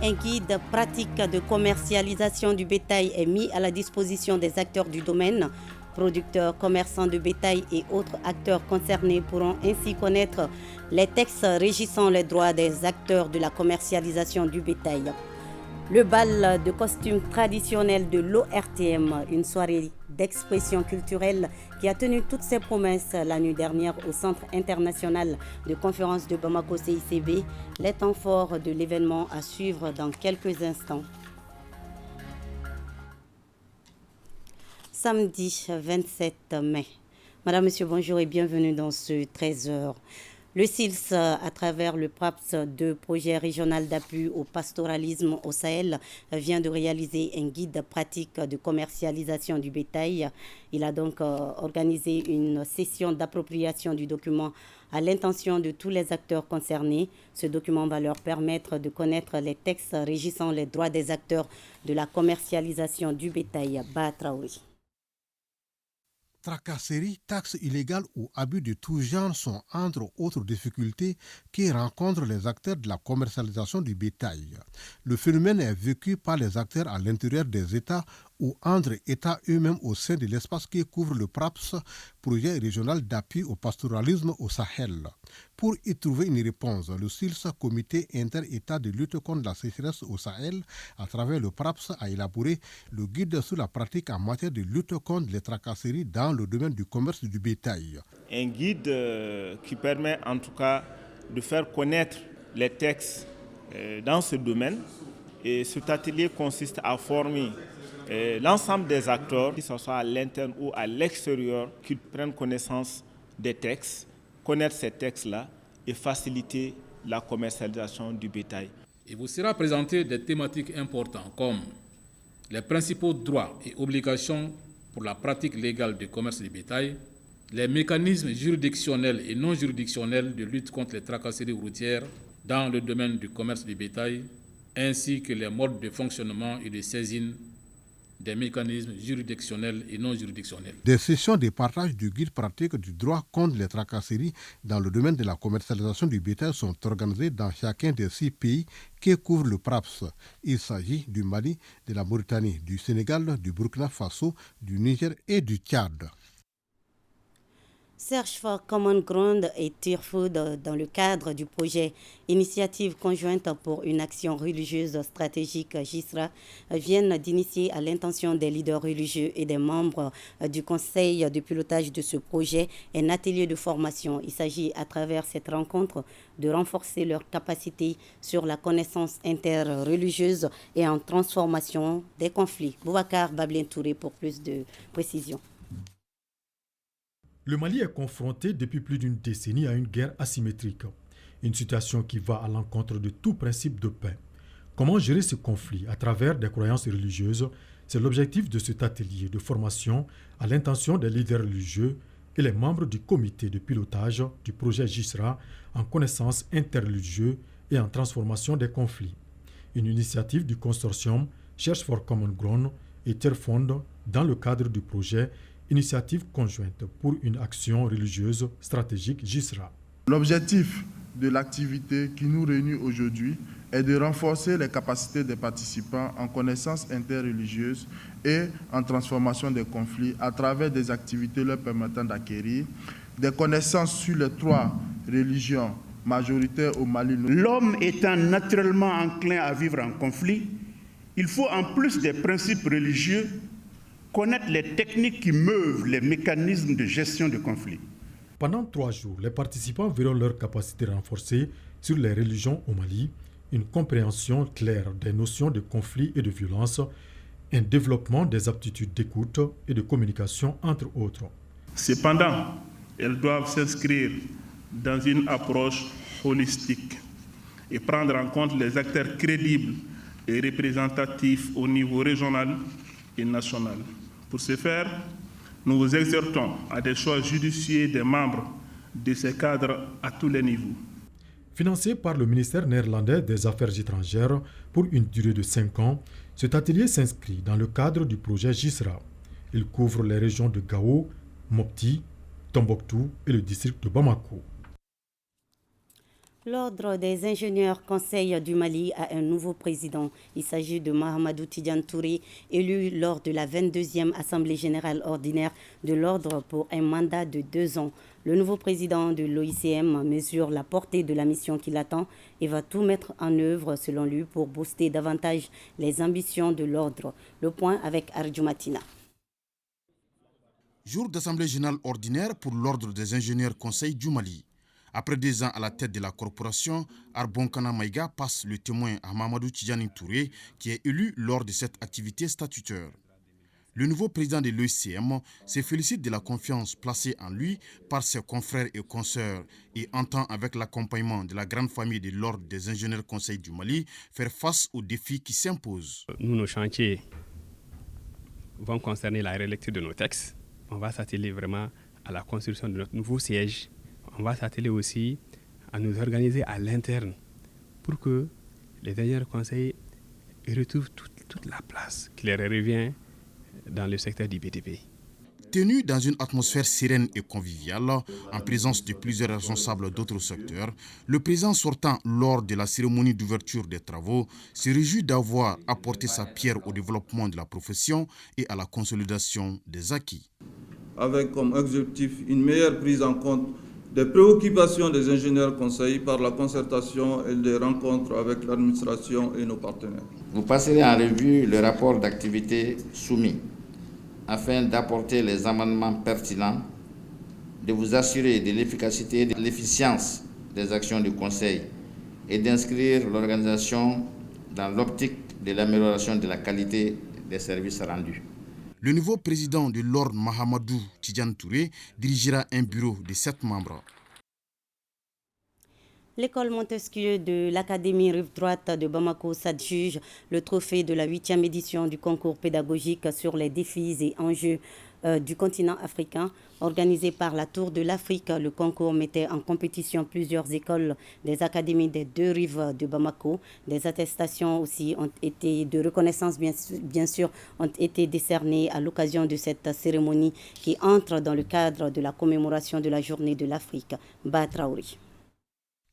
Un guide pratique de commercialisation du bétail est mis à la disposition des acteurs du domaine. Producteurs, commerçants de bétail et autres acteurs concernés pourront ainsi connaître les textes régissant les droits des acteurs de la commercialisation du bétail. Le bal de costumes traditionnel de l'ORTM, une soirée d'expression culturelle qui a tenu toutes ses promesses la nuit dernière au Centre international de conférence de Bamako CICB, les temps forts de l'événement à suivre dans quelques instants. Samedi 27 mai. Madame, Monsieur, bonjour et bienvenue dans ce 13h. Le CILS, à travers le PRAPS, de projet régional d'appui au pastoralisme au Sahel, vient de réaliser un guide pratique de commercialisation du bétail. Il a donc organisé une session d'appropriation du document à l'intention de tous les acteurs concernés. Ce document va leur permettre de connaître les textes régissant les droits des acteurs de la commercialisation du bétail. Traoré. Tracasseries, taxes illégales ou abus de tout genre sont entre autres difficultés que rencontrent les acteurs de la commercialisation du bétail. Le phénomène est vécu par les acteurs à l'intérieur des États ou entre États eux-mêmes au sein de l'espace qui couvre le PRAPS, projet régional d'appui au pastoralisme au Sahel. Pour y trouver une réponse, le CILS, comité inter-État de lutte contre la sécheresse au Sahel, à travers le PRAPS, a élaboré le guide sur la pratique en matière de lutte contre les tracasseries dans le domaine du commerce du bétail. Un guide qui permet en tout cas de faire connaître les textes dans ce domaine. Et cet atelier consiste à former l'ensemble des acteurs, que ce soit à l'interne ou à l'extérieur, qui prennent connaissance des textes, connaître ces textes-là et faciliter la commercialisation du bétail. Il vous sera présenté des thématiques importantes comme les principaux droits et obligations pour la pratique légale du commerce du bétail, les mécanismes juridictionnels et non juridictionnels de lutte contre les tracasseries routières dans le domaine du commerce du bétail, ainsi que les modes de fonctionnement et de saisine des mécanismes juridictionnels et non juridictionnels. Des sessions de partage du guide pratique du droit contre les tracasseries dans le domaine de la commercialisation du bétail sont organisées dans chacun des 6 pays qui couvrent le PRAPS. Il s'agit du Mali, de la Mauritanie, du Sénégal, du Burkina Faso, du Niger et du Tchad. Search for Common Ground et Tirfood dans le cadre du projet Initiative conjointe pour une action religieuse stratégique GISRA viennent d'initier à l'intention des leaders religieux et des membres du conseil de pilotage de ce projet un atelier de formation. Il s'agit à travers cette rencontre de renforcer leurs capacités sur la connaissance interreligieuse et en transformation des conflits. Boubacar Bablin Touré pour plus de précisions. Le Mali est confronté depuis plus d'une décennie à une guerre asymétrique, une situation qui va à l'encontre de tout principe de paix. Comment gérer ce conflit à travers des croyances religieuses? C'est l'objectif de cet atelier de formation à l'intention des leaders religieux et les membres du comité de pilotage du projet GISRA en connaissance interreligieuse et en transformation des conflits. Une initiative du consortium Search for Common Ground et Terfond dans le cadre du projet Initiative conjointe pour une action religieuse stratégique GISRA. L'objectif de l'activité qui nous réunit aujourd'hui est de renforcer les capacités des participants en connaissance interreligieuse et en transformation des conflits à travers des activités leur permettant d'acquérir des connaissances sur les 3 religions majoritaires au Mali. L'homme étant naturellement enclin à vivre en conflit, il faut en plus des principes religieux connaître les techniques qui meuvent les mécanismes de gestion de conflits. Pendant 3 jours, les participants verront leur capacité renforcée sur les religions au Mali, une compréhension claire des notions de conflit et de violence, un développement des aptitudes d'écoute et de communication, entre autres. Cependant, elles doivent s'inscrire dans une approche holistique et prendre en compte les acteurs crédibles et représentatifs au niveau régional et national. Pour ce faire, nous vous exhortons à des choix judicieux des membres de ces cadres à tous les niveaux. Financé par le ministère néerlandais des Affaires étrangères pour une durée de 5 ans, cet atelier s'inscrit dans le cadre du projet GISRA. Il couvre les régions de Gao, Mopti, Tombouctou et le district de Bamako. L'Ordre des ingénieurs conseil du Mali a un nouveau président. Il s'agit de Mahamadou Tidiane Touré, élu lors de la 22e Assemblée générale ordinaire de l'Ordre pour un mandat de 2 ans. Le nouveau président de l'OICM mesure la portée de la mission qui l'attend et va tout mettre en œuvre, selon lui, pour booster davantage les ambitions de l'Ordre. Le point avec Arju Matina. Jour d'Assemblée générale ordinaire pour l'Ordre des ingénieurs conseil du Mali. Après 2 ans à la tête de la corporation, Arbonkana Maïga passe le témoin à Mahamadou Tidjani Touré, qui est élu lors de cette activité statutaire. Le nouveau président de l'OICM se félicite de la confiance placée en lui par ses confrères et consoeurs et entend, avec l'accompagnement de la grande famille de l'Ordre des ingénieurs conseil du Mali, faire face aux défis qui s'imposent. Nos chantiers vont concerner la relecture de nos textes. On va s'atteler vraiment à la construction de notre nouveau siège. On va s'atteler aussi à nous organiser à l'interne pour que les ingénieurs conseils retrouvent toute la place qui leur revient dans le secteur du BTP. Tenu dans une atmosphère sereine et conviviale, en présence de plusieurs responsables d'autres secteurs, le président sortant lors de la cérémonie d'ouverture des travaux se réjouit d'avoir apporté sa pierre au développement de la profession et à la consolidation des acquis. Avec comme objectif une meilleure prise en compte des préoccupations des ingénieurs conseils par la concertation et des rencontres avec l'administration et nos partenaires. Vous passerez en revue le rapport d'activité soumis afin d'apporter les amendements pertinents, de vous assurer de l'efficacité et de l'efficience des actions du Conseil et d'inscrire l'organisation dans l'optique de l'amélioration de la qualité des services rendus. Le nouveau président de l'Ordre, Mahamadou Tidjane Touré, dirigera un bureau de 7 membres. L'école Montesquieu de l'Académie Rive Droite de Bamako s'adjuge le trophée de la 8e édition du concours pédagogique sur les défis et enjeux du continent africain. Organisé par la Tour de l'Afrique, le concours mettait en compétition plusieurs écoles des académies des 2 rives de Bamako. Des attestations aussi ont été de reconnaissance, bien sûr, ont été décernées à l'occasion de cette cérémonie qui entre dans le cadre de la commémoration de la Journée de l'Afrique. Batraouri.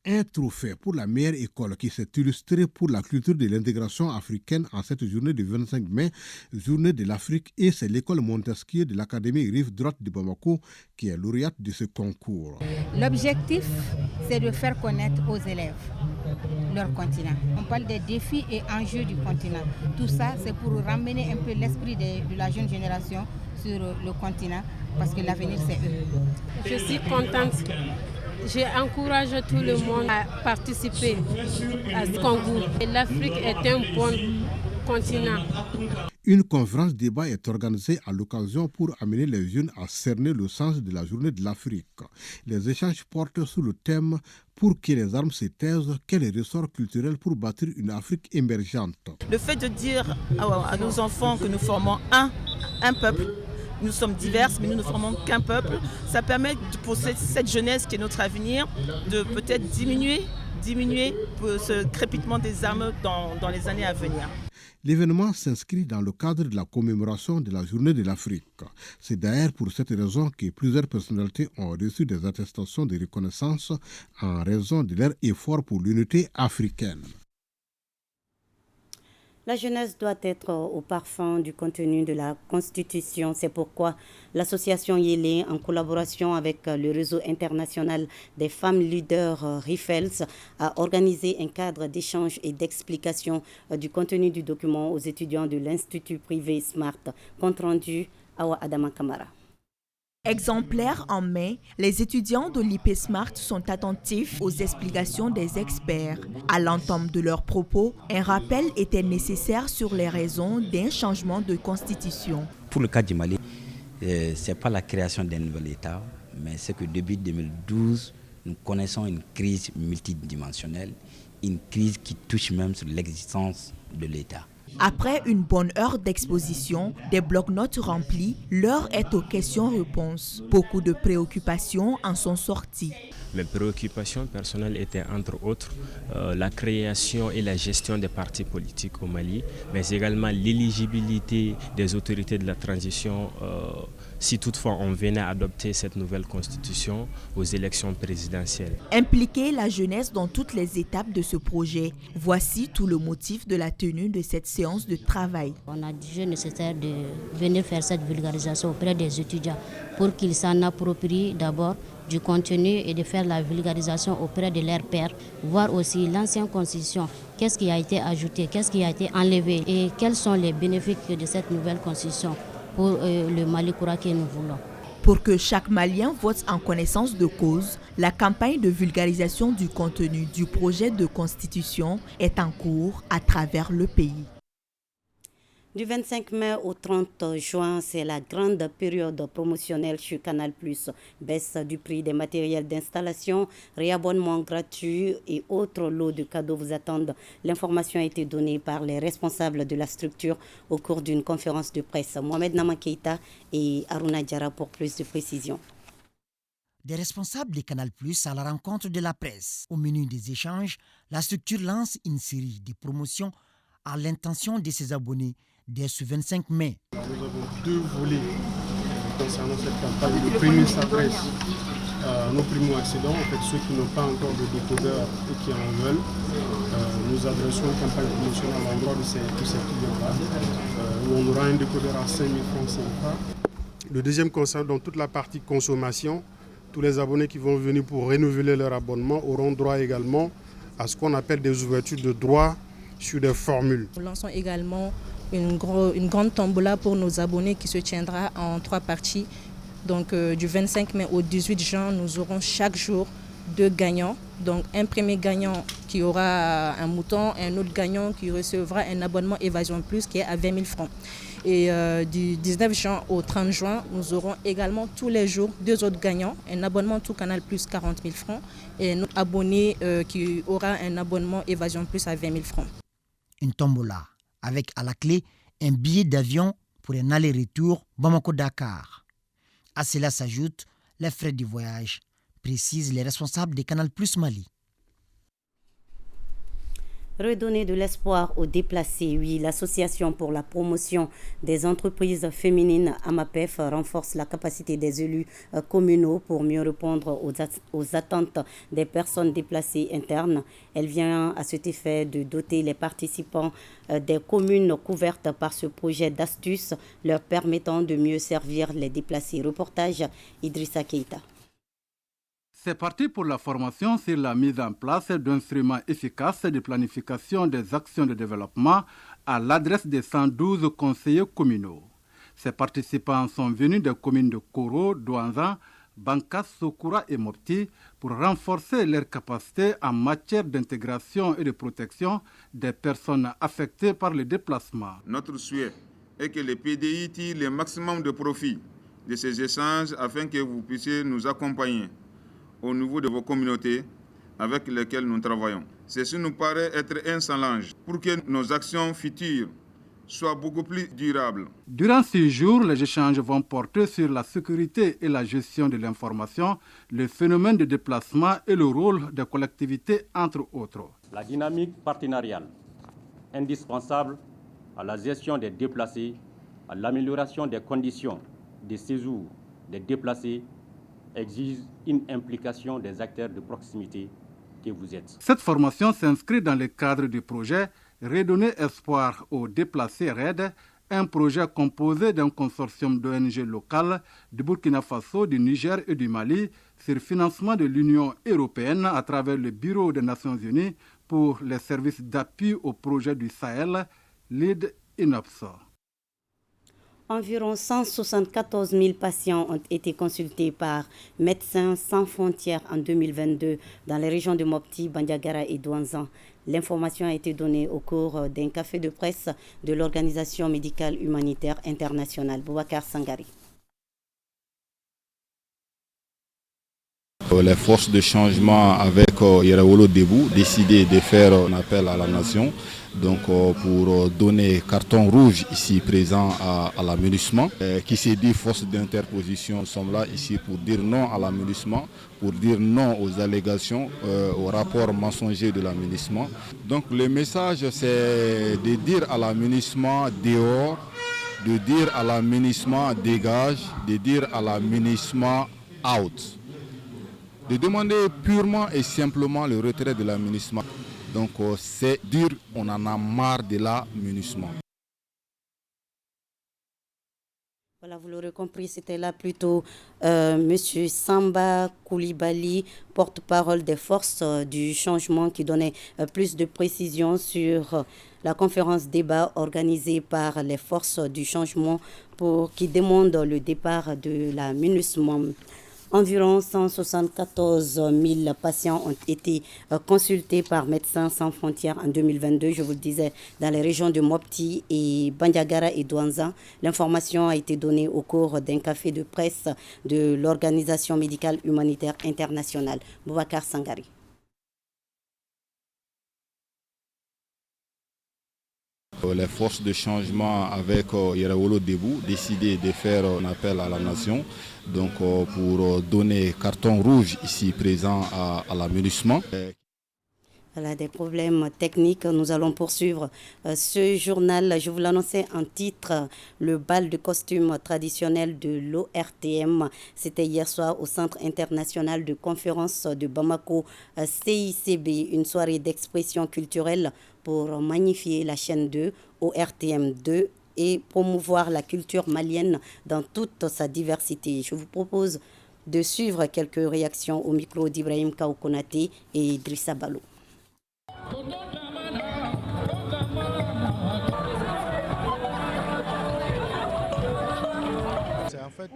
Un trophée pour la meilleure école qui s'est illustrée pour la culture de l'intégration africaine en cette journée du 25 mai, journée de l'Afrique, et c'est l'école Montesquieu de l'Académie Rive Droite de Bamako qui est lauréate de ce concours. L'objectif, c'est de faire connaître aux élèves leur continent. On parle des défis et enjeux du continent. Tout ça, c'est pour ramener un peu l'esprit de la jeune génération sur le continent, parce que l'avenir, c'est eux. Je suis contente. J'encourage tout le monde à participer à ce concours. L'Afrique est un bon continent. Une conférence débat est organisée à l'occasion pour amener les jeunes à cerner le sens de la journée de l'Afrique. Les échanges portent sur le thème « Pour que les armes se taisent, quel est le ressort culturel pour bâtir une Afrique émergente ?» Le fait de dire à nos enfants que nous formons un peuple, nous sommes divers, mais nous ne formons qu'un peuple. Ça permet pour cette jeunesse qui est notre avenir de peut-être diminuer ce crépitement des armes dans les années à venir. L'événement s'inscrit dans le cadre de la commémoration de la Journée de l'Afrique. C'est d'ailleurs pour cette raison que plusieurs personnalités ont reçu des attestations de reconnaissance en raison de leur effort pour l'unité africaine. La jeunesse doit être au parfum du contenu de la Constitution. C'est pourquoi l'association Yélé, en collaboration avec le réseau international des femmes leaders RIFELS, a organisé un cadre d'échange et d'explication du contenu du document aux étudiants de l'Institut privé Smart. Compte rendu Awa Adama Kamara. Exemplaires en main, les étudiants de l'IP Smart sont attentifs aux explications des experts. À l'entame de leurs propos, un rappel était nécessaire sur les raisons d'un changement de constitution. Pour le cas du Mali, ce n'est pas la création d'un nouvel État, mais c'est que depuis 2012, nous connaissons une crise multidimensionnelle, une crise qui touche même sur l'existence de l'État. Après une bonne heure d'exposition, des blocs-notes remplis, l'heure est aux questions-réponses. Beaucoup de préoccupations en sont sorties. Mes préoccupations personnelles étaient entre autres la création et la gestion des partis politiques au Mali, mais également l'éligibilité des autorités de la transition si toutefois on venait à adopter cette nouvelle constitution aux élections présidentielles. Impliquer la jeunesse dans toutes les étapes de ce projet, voici tout le motif de la tenue de cette séance de travail. On a jugé nécessaire de venir faire cette vulgarisation auprès des étudiants pour qu'ils s'en approprient d'abord du contenu et de faire la vulgarisation auprès de leurs pairs, voir aussi l'ancienne constitution, qu'est-ce qui a été ajouté, qu'est-ce qui a été enlevé et quels sont les bénéfices de cette nouvelle constitution pour le Mali Koura que nous voulons. Pour que chaque Malien vote en connaissance de cause, la campagne de vulgarisation du contenu du projet de constitution est en cours à travers le pays. Du 25 mai au 30 juin, c'est la grande période promotionnelle sur Canal+. Baisse du prix des matériels d'installation, réabonnement gratuit et autres lots de cadeaux vous attendent. L'information a été donnée par les responsables de la structure au cours d'une conférence de presse. Mohamed Nama Keita et Aruna Diara pour plus de précisions. Des responsables de Canal+ à la rencontre de la presse. Au menu des échanges, la structure lance une série de promotions à l'intention de ses abonnés dès ce 25 mai. Nous avons deux volets concernant cette campagne. Le premier s'adresse à nos primo-accédants, en fait ceux qui n'ont pas encore de décodeur et qui en veulent. Nous adressons une campagne promotionnelle à l'endroit de ces clients-là, où on aura un décodeur à 5 000 francs CFA. Le deuxième concerne donc toute la partie consommation. Tous les abonnés qui vont venir pour renouveler leur abonnement auront droit également à ce qu'on appelle des ouvertures de droits sur des formules. Nous lançons également une grande tombola pour nos abonnés qui se tiendra en 3 parties. Donc du 25 mai au 18 juin, nous aurons chaque jour 2 gagnants. Donc un premier gagnant qui aura un mouton, un autre gagnant qui recevra un abonnement Évasion Plus qui est à 20 000 francs. Et du 19 juin au 30 juin, nous aurons également tous les jours 2 autres gagnants. Un abonnement Tout Canal Plus 40 000 francs et un autre abonné qui aura un abonnement Évasion Plus à 20 000 francs. Une tombola avec à la clé un billet d'avion pour un aller-retour Bamako-Dakar. À cela s'ajoutent les frais de voyage, précisent les responsables de Canal+ Mali. Redonner de l'espoir aux déplacés. Oui, l'Association pour la promotion des entreprises féminines AMAPEF renforce la capacité des élus communaux pour mieux répondre aux attentes des personnes déplacées internes. Elle vient à cet effet de doter les participants des communes couvertes par ce projet d'astuces leur permettant de mieux servir les déplacés. Reportage Idrissa Keita. C'est parti pour la formation sur la mise en place d'instruments efficaces de planification des actions de développement à l'adresse des 112 conseillers communaux. Ces participants sont venus des communes de Koro, Douanzan, Bankas, Sokura et Mopti pour renforcer leurs capacités en matière d'intégration et de protection des personnes affectées par le déplacement. Notre souhait est que les PDI tirent le maximum de profit de ces échanges afin que vous puissiez nous accompagner au niveau de vos communautés avec lesquelles nous travaillons. Ceci nous paraît être un challenge pour que nos actions futures soient beaucoup plus durables. Durant ces jours, les échanges vont porter sur la sécurité et la gestion de l'information, le phénomène de déplacement et le rôle des collectivités, entre autres. La dynamique partenariale, indispensable à la gestion des déplacés, à l'amélioration des conditions de séjour des déplacés, exige une implication des acteurs de proximité que vous êtes. Cette formation s'inscrit dans le cadre du projet Redonner espoir aux déplacés RED, un projet composé d'un consortium d'ONG locales du Burkina Faso, du Niger et du Mali sur financement de l'Union européenne à travers le Bureau des Nations Unies pour les services d'appui au projet du Sahel, LEAD INOPS. Environ 174 000 patients ont été consultés par Médecins sans frontières en 2022 dans les régions de Mopti, Bandiagara et Douanzan. L'information a été donnée au cours d'un café de presse de l'Organisation médicale humanitaire internationale. Boubacar Sangari. Les forces de changement avec Yerawolo Debout décidé de faire un appel à la nation donc, pour donner carton rouge ici présent à l'aménagement qui s'est dit force d'interposition. Nous sommes là ici pour dire non à l'aménagement, pour dire non aux allégations, au rapport mensonger de l'aménagement. Donc le message c'est de dire à l'aménagement dehors, de dire à l'aménagement dégage, de dire à l'aménagement out. De demander purement et simplement le retrait de l'aménagement. Donc c'est dur, on en a marre de l'aménagement. Voilà, vous l'aurez compris, c'était là plutôt Monsieur Samba Koulibaly, porte-parole des forces du changement, qui donnait plus de précisions sur la conférence débat organisée par les forces du changement qui demande le départ de la MINUSMA. Environ 174 000 patients ont été consultés par Médecins sans frontières en 2022, je vous le disais, dans les régions de Mopti et Bandiagara et Douanza. L'information a été donnée au cours d'un café de presse de l'Organisation médicale humanitaire internationale. Boubacar Sangari. Les forces de changement avec Yerawolo Debout décidé de faire un appel à la nation donc, pour donner carton rouge ici présent à l'aménagement. Voilà, des problèmes techniques. Nous allons poursuivre ce journal. Je vous l'annonçais en titre, le bal de costume traditionnel de l'ORTM. C'était hier soir au Centre international de conférence de Bamako, CICB, une soirée d'expression culturelle pour magnifier la chaîne 2, ORTM 2, et promouvoir la culture malienne dans toute sa diversité. Je vous propose de suivre quelques réactions au micro d'Ibrahim Kaoukonate et Idrissa Balo. C'est en fait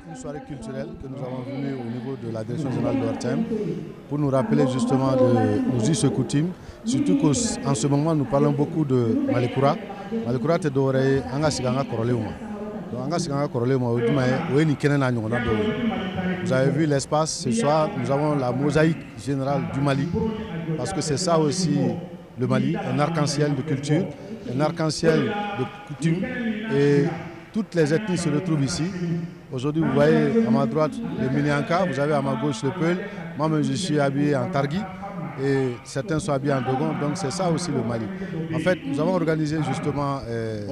une soirée culturelle que nous avons venue au niveau de la direction générale de l'ORTM pour nous rappeler justement de nos us et coutumes, surtout qu'en ce moment nous parlons beaucoup de Malekura. Malekura te dore anga siganga koroleuma. Donc anga siganga koroleuma oeni kenena nyona do. Vous avez vu l'espace ce soir, nous avons la mosaïque générale du Mali parce que c'est ça aussi le Mali, un arc-en-ciel de culture, un arc-en-ciel de coutumes et toutes les ethnies se retrouvent ici. Aujourd'hui, vous voyez à ma droite les Minyanka, vous avez à ma gauche le Peul. Moi-même, je suis habillé en Targui et certains sont habillés en Dogon. Donc, c'est ça aussi le Mali. En fait, nous avons organisé justement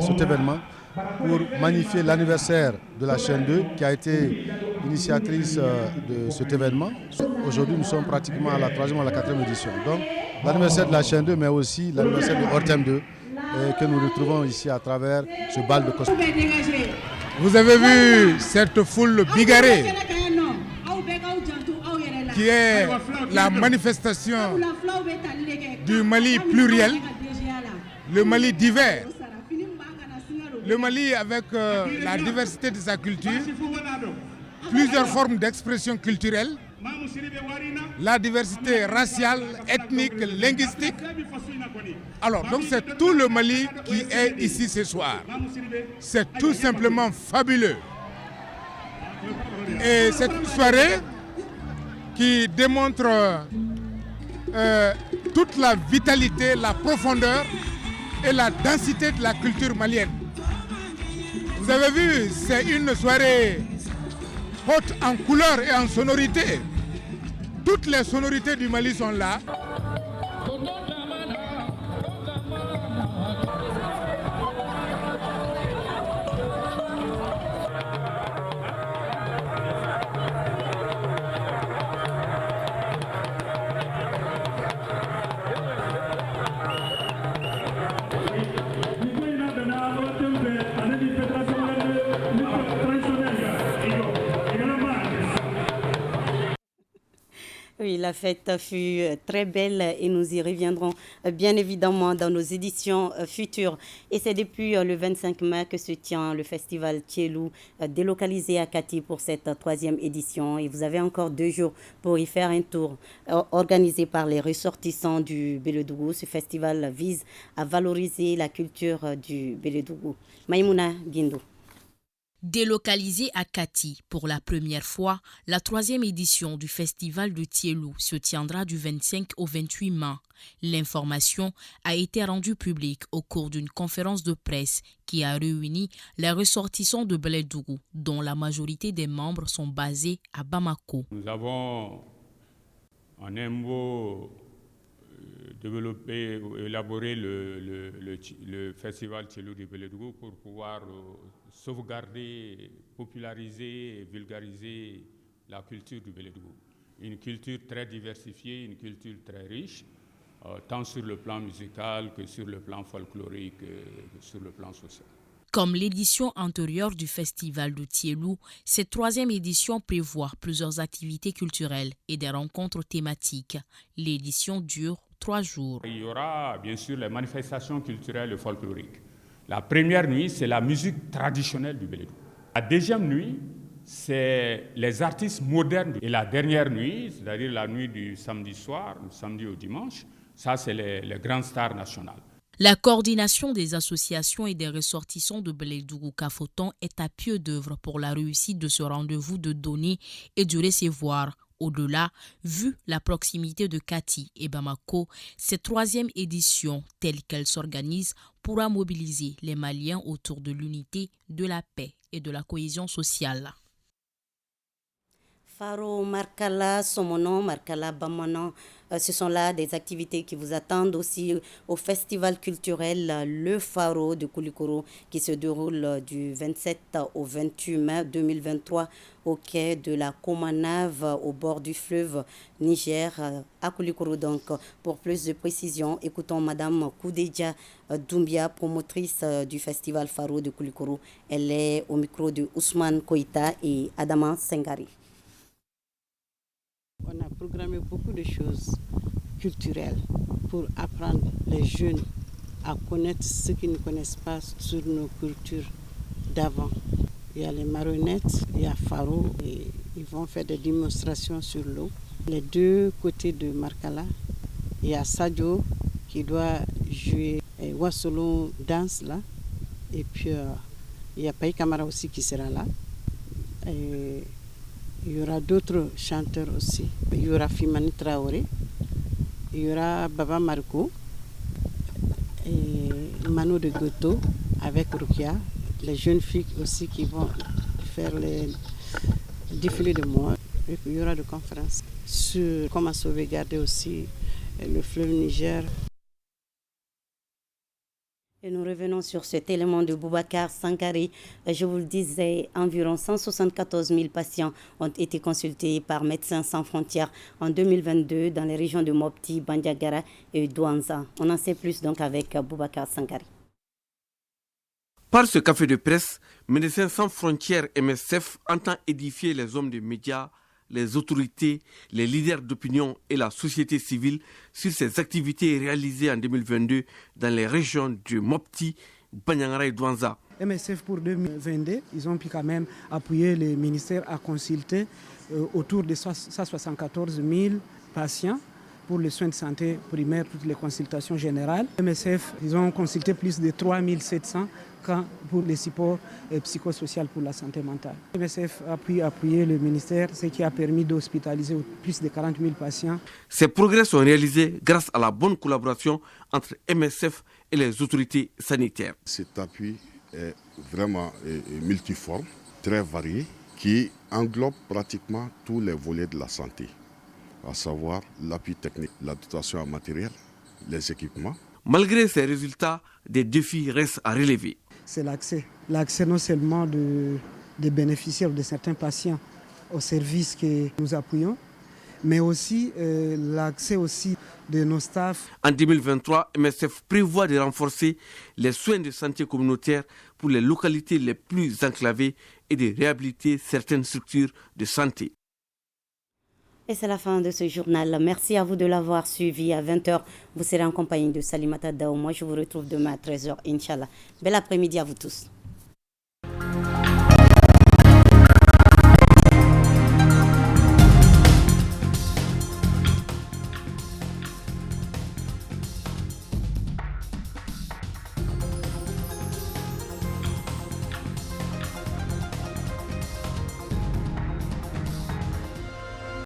cet événement pour magnifier l'anniversaire de la chaîne 2 qui a été initiatrice de cet événement. Aujourd'hui, nous sommes pratiquement à la 3e ou à la 4e édition. Donc, l'anniversaire de la chaîne 2, mais aussi l'anniversaire de ORTM 2. Que nous retrouvons ici à travers ce bal de costume. Vous avez vu cette foule bigarrée qui est la manifestation du Mali pluriel, le Mali divers, le Mali avec la diversité de sa culture, plusieurs formes d'expression culturelle, la diversité raciale, ethnique, linguistique. Alors, donc c'est tout le Mali qui est ici ce soir. C'est tout simplement fabuleux. Et c'est une soirée qui démontre toute la vitalité, la profondeur et la densité de la culture malienne. Vous avez vu, c'est une soirée haute en couleur et en sonorité. Toutes les sonorités du Mali sont là. Oui, la fête fut très belle et nous y reviendrons bien évidemment dans nos éditions futures. Et c'est depuis le 25 mai que se tient le festival Tielou, délocalisé à Kati pour cette 3e édition. Et vous avez encore 2 jours pour y faire un tour. Organisé par les ressortissants du Bélédougou, ce festival vise à valoriser la culture du Bélédougou. Maïmouna Guindou. Délocalisé à Kati pour la première fois, la 3e édition du Festival de Tielou se tiendra du 25 au 28 mai. L'information a été rendue publique au cours d'une conférence de presse qui a réuni les ressortissants de Blédougou, dont la majorité des membres sont basés à Bamako. Nous avons en un mot développer ou élaborer le festival Tielou de Blédougou pour pouvoir sauvegarder, populariser et vulgariser la culture du Blédougou. Une culture très diversifiée, une culture très riche, tant sur le plan musical que sur le plan folklorique, que sur le plan social. Comme l'édition antérieure du festival de Tielou, cette 3e édition prévoit plusieurs activités culturelles et des rencontres thématiques. L'édition dure 3 jours. Il y aura bien sûr les manifestations culturelles et folkloriques. La première nuit, c'est la musique traditionnelle du Blédougou. La deuxième nuit, c'est les artistes modernes. Et la dernière nuit, c'est-à-dire la nuit du samedi soir, du samedi au dimanche, ça c'est les grandes stars nationales. La coordination des associations et des ressortissants de Blédougou-Kafoton est à pied d'œuvre pour la réussite de ce rendez-vous de donner et de recevoir. Au-delà, vu la proximité de Kati et Bamako, cette 3e édition, telle qu'elle s'organise, pourra mobiliser les Maliens autour de l'unité, de la paix et de la cohésion sociale. Faro, Markala, Somono, Markala, Bamanan, ce sont là des activités qui vous attendent aussi au festival culturel Le Faro de Koulikoro qui se déroule du 27 au 28 mai 2023 au quai de la Komanave au bord du fleuve Niger à Koulikoro. Donc, pour plus de précisions, écoutons Madame Koudeja Doumbia, promotrice du festival Faro de Koulikoro. Elle est au micro de Ousmane Koïta et Adama Sengari. On a programmé beaucoup de choses culturelles pour apprendre les jeunes à connaître ce qu'ils ne connaissent pas sur nos cultures d'avant. Il y a les marionnettes, il y a Faro, et ils vont faire des démonstrations sur l'eau. Les deux côtés de Markala, il y a Sadio qui doit jouer Wasolo Dance là, et puis il y a Paï Kamara aussi qui sera là. Et il y aura d'autres chanteurs aussi. Il y aura Fimani Traoré, il y aura Baba Marco, et Mano de Goto avec Rukia, les jeunes filles aussi qui vont faire les défilés de mode. Et puis il y aura des conférences sur comment sauvegarder aussi le fleuve Niger. Et nous revenons sur cet élément de Boubacar Sankari. Je vous le disais, environ 174 000 patients ont été consultés par Médecins sans frontières en 2022 dans les régions de Mopti, Bandiagara et Douanza. On en sait plus donc avec Boubacar Sankari. Par ce café de presse, Médecins sans frontières MSF entend édifier les hommes des médias, les autorités, les leaders d'opinion et la société civile sur ces activités réalisées en 2022 dans les régions de Mopti, Banyangara et Douanza. MSF pour 2022, ils ont pu quand même appuyer les ministères à consulter autour de 174 000 patients pour les soins de santé primaires, toutes les consultations générales. MSF, ils ont consulté plus de 3 700 cas pour les supports psychosociaux pour la santé mentale. MSF a pu appuyer le ministère, ce qui a permis d'hospitaliser plus de 40 000 patients. Ces progrès sont réalisés grâce à la bonne collaboration entre MSF et les autorités sanitaires. Cet appui est vraiment multiforme, très varié, qui englobe pratiquement tous les volets de la santé, à savoir l'appui technique, la dotation en matériel, les équipements. Malgré ces résultats, des défis restent à relever. C'est l'accès. L'accès non seulement des bénéficiaires ou de certains patients aux services que nous appuyons, mais aussi l'accès aussi de nos staffs. En 2023, MSF prévoit de renforcer les soins de santé communautaire pour les localités les plus enclavées et de réhabiliter certaines structures de santé. Et c'est la fin de ce journal. Merci à vous de l'avoir suivi. À 20h, vous serez en compagnie de Salimata Dao. Moi, je vous retrouve demain à 13h, Inch'Allah. Bel après-midi à vous tous.